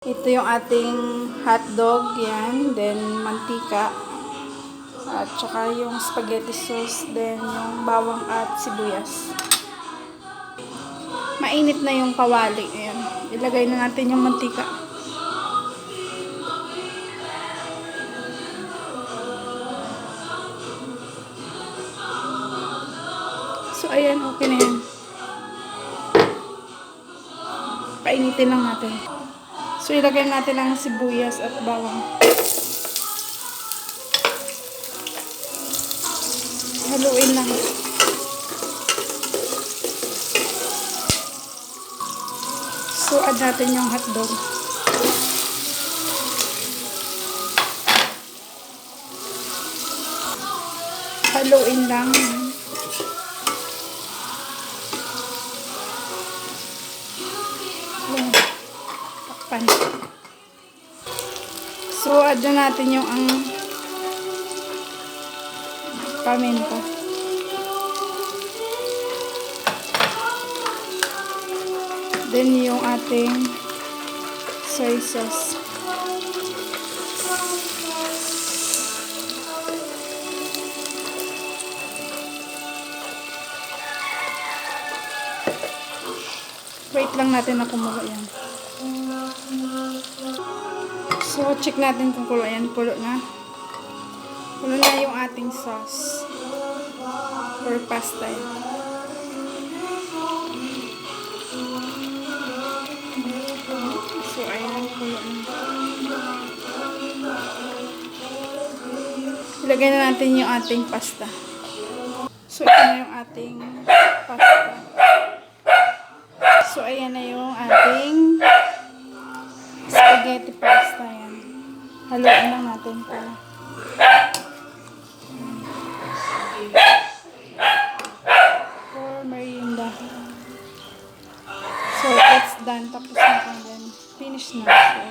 Ito yung ating hotdog, yan. Then, mantika. At saka yung spaghetti sauce. Then, yung bawang at sibuyas. Mainit na yung kawali. Ayan. Ilagay na natin yung mantika. So, ayan. Okay na yan. Painitin lang natin. So, ilagay natin ang sibuyas at bawang. Haluin lang. So, add natin yung hotdog. Haluin lang. Takpan. So, add na natin yung paminta. Then, yung ating soy sauce. Wait lang natin na kumulo yan. So, check natin kung kulo yan. Kulo na. Kulo na yung ating sauce. Or pasta yan. So, ayan. Kulo na. Ilagay na natin yung ating pasta. So, ito na yung ating pasta. So, ayan na yung ating spaghetti pasta. Yan. Haluin lang natin pa. For merienda. So, it's done. Tapos na. Then, finish na. So,